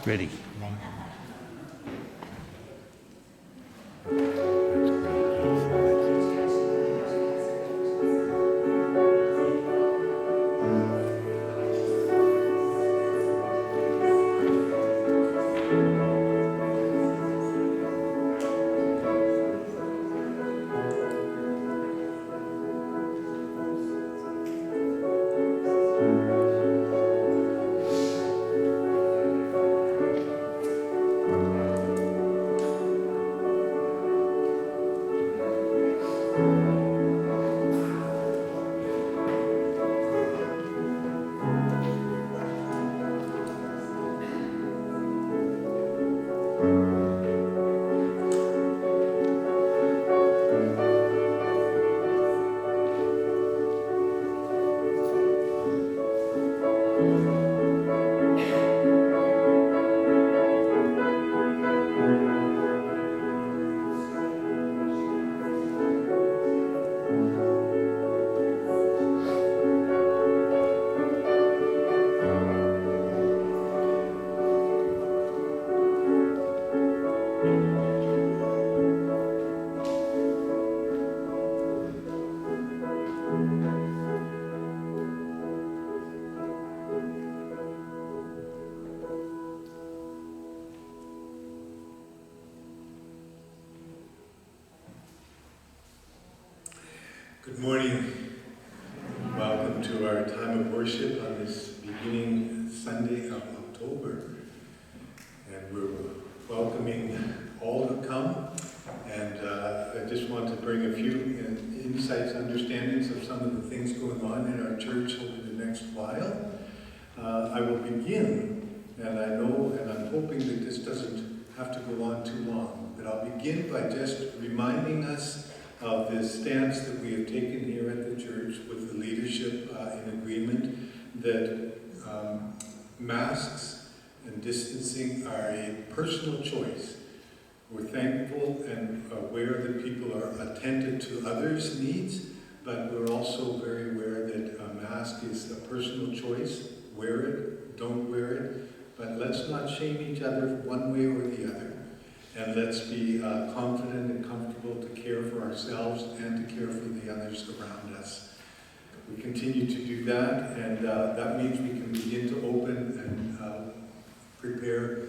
Ready. Good morning. Welcome to our time of worship on this beginning Sunday of October. And we're welcoming all who come. And I just want to bring a few insights, understandings of some of the things going on in our church over the next while. I will begin, and I know and I'm hoping that this doesn't have to go on too long, but I'll begin by just reminding us of the stance that we have taken here at the church with the leadership in agreement that masks and distancing are a personal choice. We're thankful and aware that people are attentive to others' needs, but we're also very aware that a mask is a personal choice. Wear it, don't wear it, but let's not shame each other one way or the other. And let's be confident and comfortable to care for ourselves and to care for the others around us. We continue to do that, and that means we can begin to open and prepare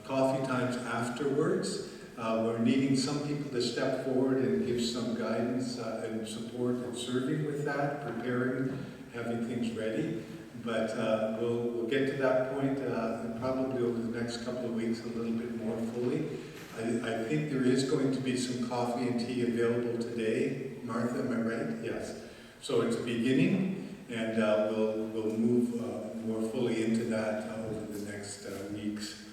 coffee times afterwards. We're needing some people to step forward and give some guidance and support and serving with that, preparing, having things ready. But we'll get to that point probably over the next couple of weeks a little bit more fully. I think there is going to be some coffee and tea available today. Martha, am I right? Yes. So it's a beginning, and we'll move more fully into that over the next weeks.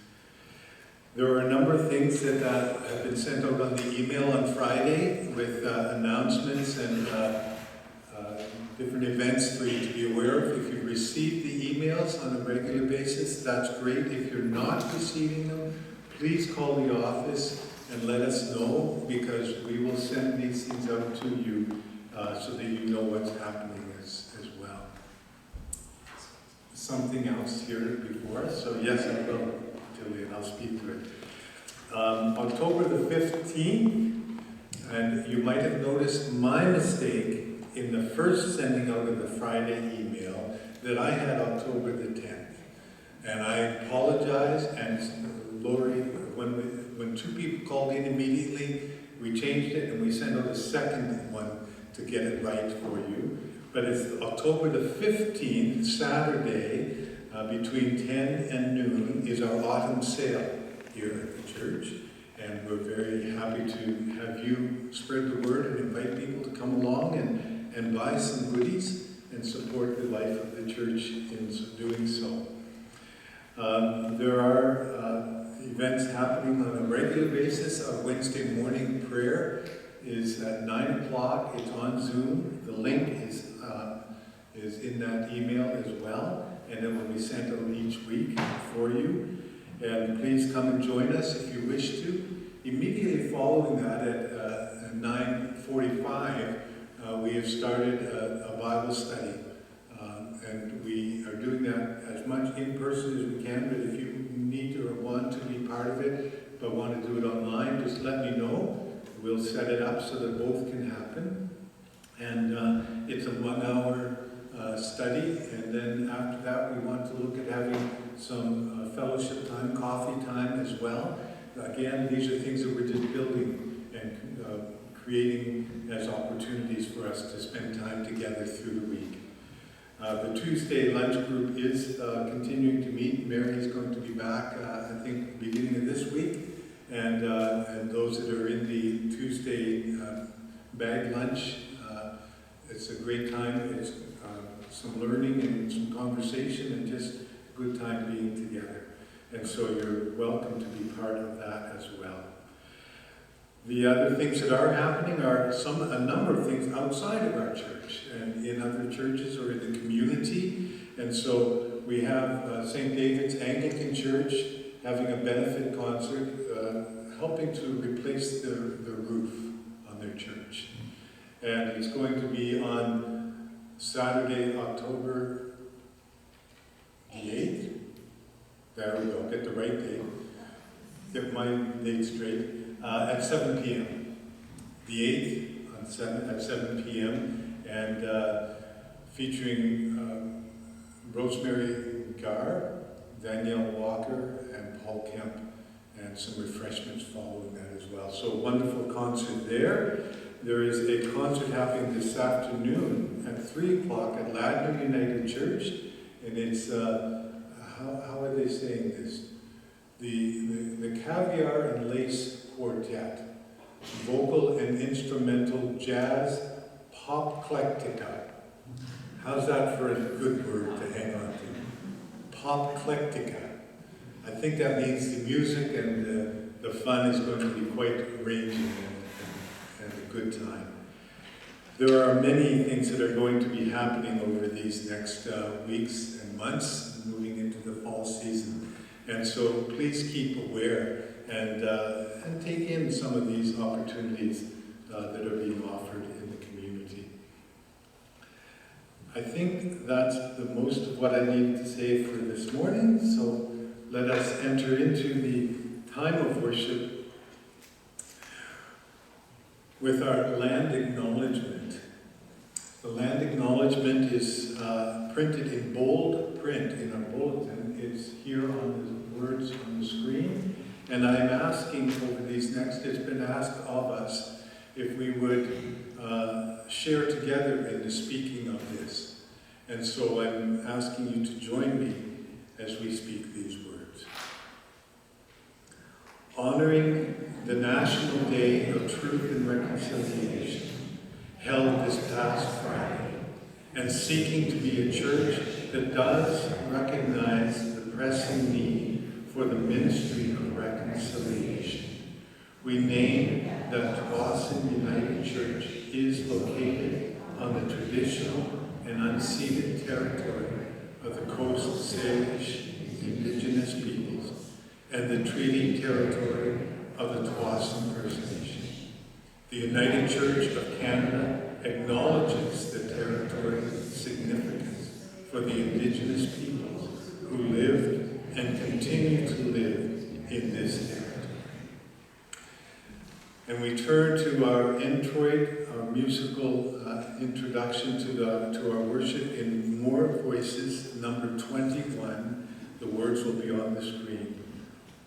There are a number of things that have been sent out on the email on Friday with announcements and different events for you to be aware of. If you've received the emails on a regular basis, that's great. If you're not receiving them, please call the office and let us know, because we will send these things out to you so that you know what's happening as well. Something else here before us? So yes, I will, Julian, I'll speak to it. October the 15th, and you might have noticed my mistake in the first sending out of the Friday email that I had October the 10th. And I apologize, and Lori, when two people called in immediately, we changed it and we sent out a second one to get it right for you. But it's October the 15th, Saturday, between 10 and noon is our autumn sale here at the church. And we're very happy to have you spread the word and invite people to come along and buy some goodies and support the life of the church in doing so. There are events happening on a regular basis. Our Wednesday morning prayer is at 9 o'clock. It's on Zoom. The link is in that email as well, and it will be sent out each week for you. And please come and join us if you wish to. Immediately following that at 9:45, we have started a Bible study. And we are doing that as much in person as we can, but if you need or want to be part of it, but want to do it online, just let me know. We'll set it up so that both can happen. And it's a 1 hour study, and then after that we want to look at having some fellowship time, coffee time as well. Again, these are things that we're just building and creating as opportunities for us to spend time together through the week. The Tuesday lunch group is continuing to meet. Mary's going to be back, I think, beginning of this week. And those that are in the Tuesday bag lunch, it's a great time. It's some learning and some conversation and just a good time being together. And so you're welcome to be part of that as well. The other things that are happening are a number of things outside of our church and in other churches or in the community. And so we have St. David's Anglican Church having a benefit concert, helping to replace the roof on their church. And it's going to be on Saturday, October the 8th. There we go, get the right date. Get my date straight. At 7 p.m. The 8th at 7 p.m. and featuring Rosemary Gar, Danielle Walker, and Paul Kemp, and some refreshments following that as well. So wonderful concert there. There is a concert happening this afternoon at 3 o'clock at Ladner United Church, and it's, how are they saying this? The Caviar and Lace Quartet, vocal and instrumental jazz pop-clectica. How's that for a good word to hang on to? Pop-clectica. I think that means the music and the fun is going to be quite ranging and a good time. There are many things that are going to be happening over these next weeks and months, moving into the fall season. And so please keep aware and take in some of these opportunities that are being offered in the community. I think that's the most of what I needed to say for this morning, so let us enter into the time of worship with our land acknowledgement. The land acknowledgement is printed in bold print in our bulletin. It's here on the words on the screen. And I'm asking over these next, it's been asked of us if we would share together in the speaking of this. And so I'm asking you to join me as we speak these words. Honoring the National Day of Truth and Reconciliation, held this past Friday, and seeking to be a church that does recognize the pressing need for the ministry of reconciliation. We name that Tsawwassen United Church is located on the traditional and unceded territory of the Coast Salish Indigenous peoples and the treaty territory of the Tsawwassen First Nation. The United Church of Canada acknowledges the territory's significance for the Indigenous peoples who lived and continue to live in this territory. And we turn to our introit, our musical introduction to our worship in More Voices, number 21. The words will be on the screen.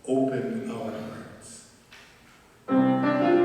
Open our hearts. Oh,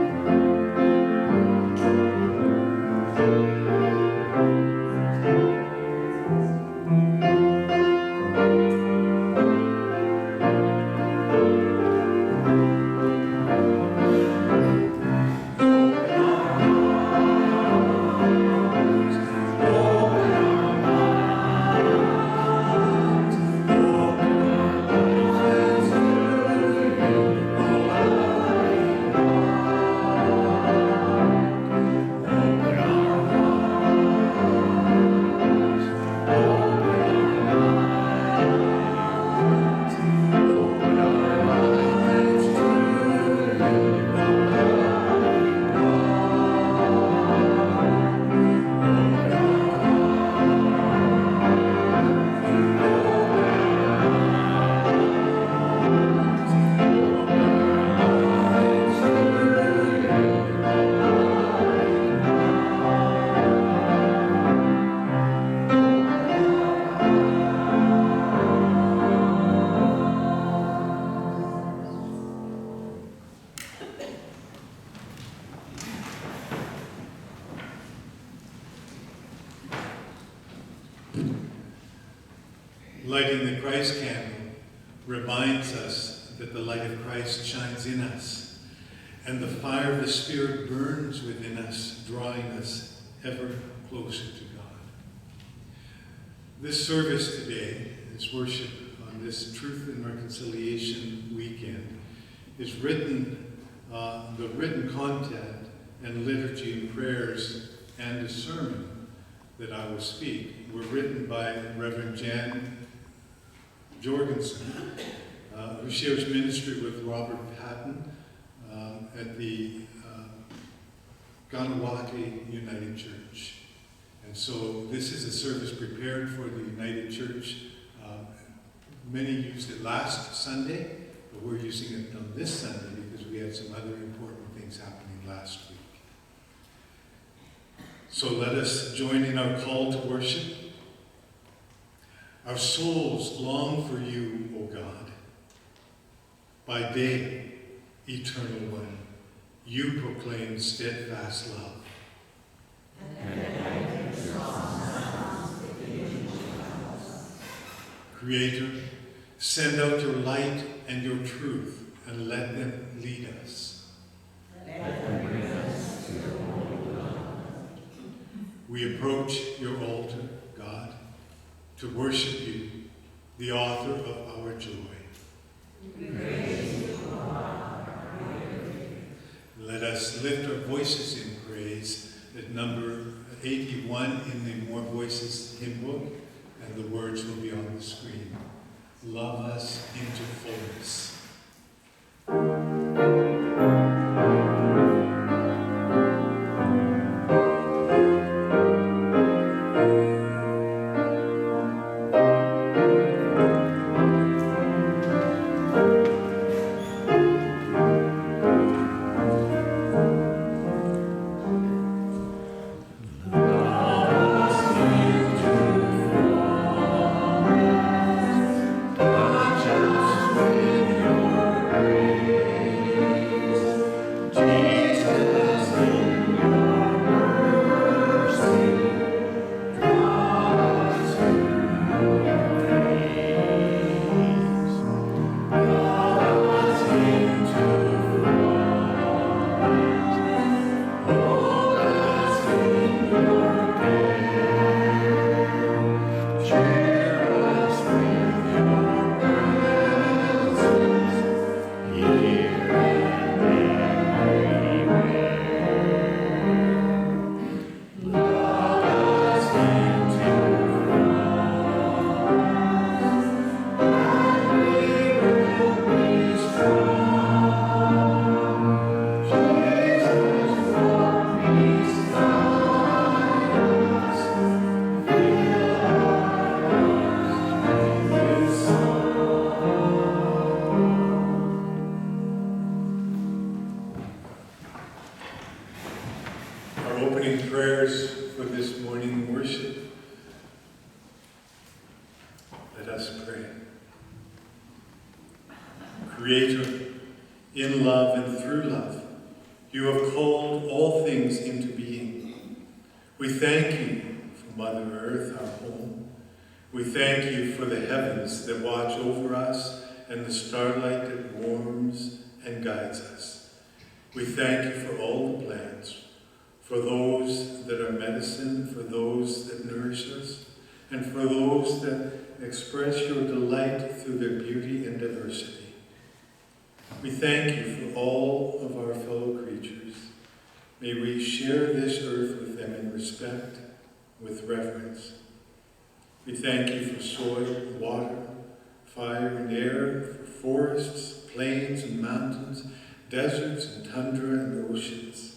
the Christ candle reminds us that the light of Christ shines in us, and the fire of the Spirit burns within us, drawing us ever closer to God. This service today, this worship on this Truth and Reconciliation weekend, is written, the written content and liturgy and prayers and the sermon that I will speak were written by Reverend Jan Jorgensen, who shares ministry with Robert Patton at the Ganawake United Church. And so this is a service prepared for the United Church. Many used it last Sunday, but we're using it on this Sunday because we had some other important things happening last week. So let us join in our call to worship. Our souls long for you, O God. By day, eternal one, you proclaim steadfast love. Creator, send out your light and your truth, and let them lead us. Let them bring us to your holy God. We approach your altar, God, to worship you, the author of our joy. We praise you, God. Let us lift our voices in praise at number 81 in the More Voices hymn book, and the words will be on the screen. Love us into fullness. Creator, in love and through love, you have called all things into being. We thank you for Mother Earth, our home. We thank you for the heavens that watch over us and the starlight that warms and guides us. We thank you for all the plants, for those that are medicine, for those that nourish us, and for those that express your delight through their beauty and diversity. We thank you for all of our fellow creatures. May we share this earth with them in respect, with reverence. We thank you for soil, water, fire and air, for forests, plains and mountains, deserts and tundra and oceans.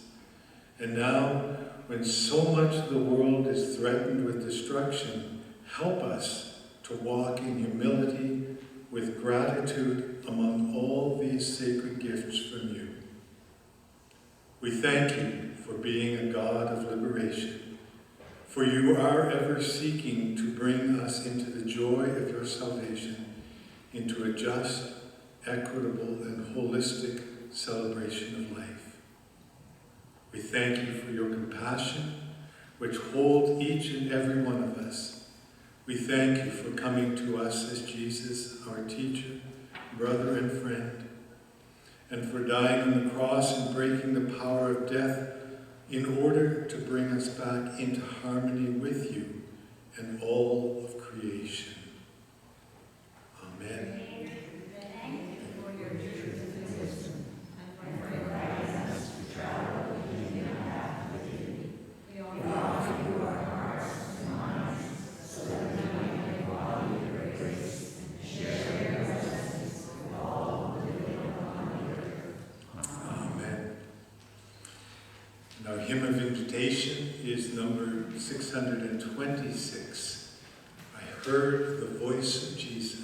And now, when so much of the world is threatened with destruction, help us to walk in humility with gratitude among all these sacred gifts from you. We thank you for being a God of liberation, for you are ever seeking to bring us into the joy of your salvation, into a just, equitable, and holistic celebration of life. We thank you for your compassion, which holds each and every one of us, We thank you for coming to us as Jesus, our teacher, brother, and friend, and for dying on the cross and breaking the power of death in order to bring us back into harmony with you and all of creation. Amen. Our hymn of invitation is number 626. I heard the voice of Jesus.